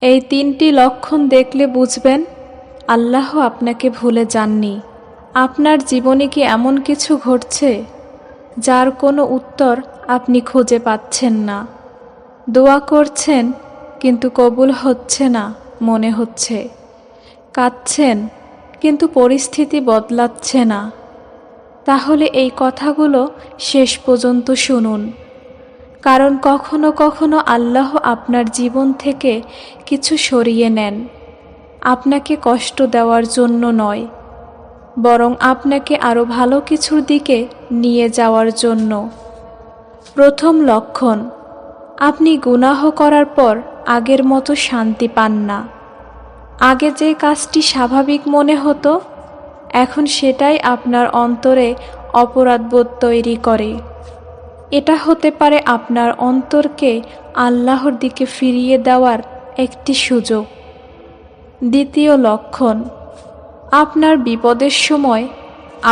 এই তিনটি লক্ষণ দেখলে বুঝবেন আল্লাহ আপনাকে ভুলে যাননি। আপনার জীবনে কি এমন কিছু ঘটছে যার কোনো উত্তর আপনি খুঁজে পাচ্ছেন না? দোয়া করছেন কিন্তু কবুল হচ্ছে না মনে হচ্ছে। কাঁদছেন কিন্তু পরিস্থিতি বদলাচ্ছে না। তাহলে এই কথাগুলো শেষ পর্যন্ত শুনুন, কারণ কখনো কখনো আল্লাহ আপনার জীবন থেকে কিছু সরিয়ে নেন আপনাকে কষ্ট দেওয়ার জন্য নয়, বরং আপনাকে আরও ভালো কিছুর দিকে নিয়ে যাওয়ার জন্য। প্রথম লক্ষণ, আপনি গুনাহ করার পর আগের মতো শান্তি পান না। আগে যে কাজটি স্বাভাবিক মনে হতো, এখন সেটাই আপনার অন্তরে অপরাধবোধ তৈরি করে। এটা হতে পারে আপনার অন্তরকে আল্লাহর দিকে ফিরিয়ে দেওয়ার একটি সুযোগ। দ্বিতীয় লক্ষণ, আপনার বিপদের সময়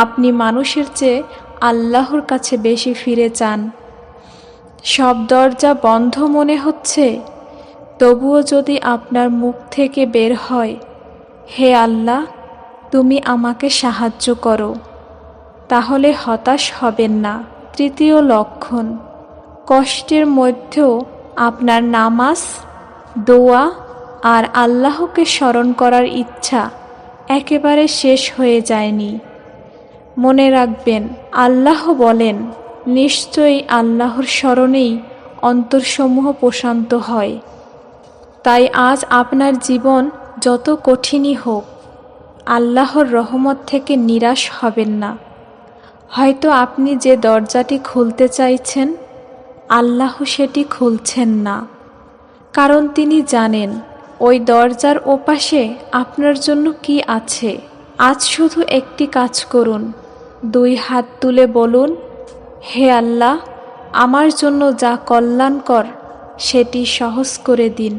আপনি মানুষের চেয়ে আল্লাহর কাছে বেশি ফিরে চান। সব দরজা বন্ধ মনে হচ্ছে, তবুও যদি আপনার মুখ থেকে বের হয়, হে আল্লাহ, তুমি আমাকে সাহায্য করো, তাহলে হতাশ হবেন না। তৃতীয় লক্ষণ, কষ্টের মধ্যেও আপনার নামাজ, দোয়া আর আল্লাহকে স্মরণ করার ইচ্ছা একেবারে শেষ হয়ে যায়নি। মনে রাখবেন, আল্লাহ বলেন, নিশ্চয়ই আল্লাহর স্মরণেই অন্তরসমূহ প্রশান্ত হয়। তাই আজ আপনার জীবন যত কঠিনই হোক, আল্লাহর রহমত থেকে নিরাশ হবেন না। হয়তো আপনি যে দরজাটি খুলতে চাইছেন, আল্লাহ সেটি খুলছেন না, কারণ তিনি জানেন ওই দরজার ওপাশে আপনার জন্য কি আছে। আজ শুধু একটি কাজ করুন, 2 হাত তুলে বলুন, হে আল্লাহ, আমার জন্য যা কল্যাণকর সেটি সহজ করে দিন,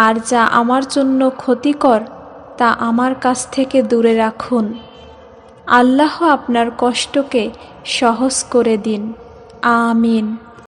আর যা আমার জন্য ক্ষতিকর তা আমার কাছ থেকে দূরে রাখুন। আল্লাহ আপনার কষ্টকে সহজ করে দিন। আমিন।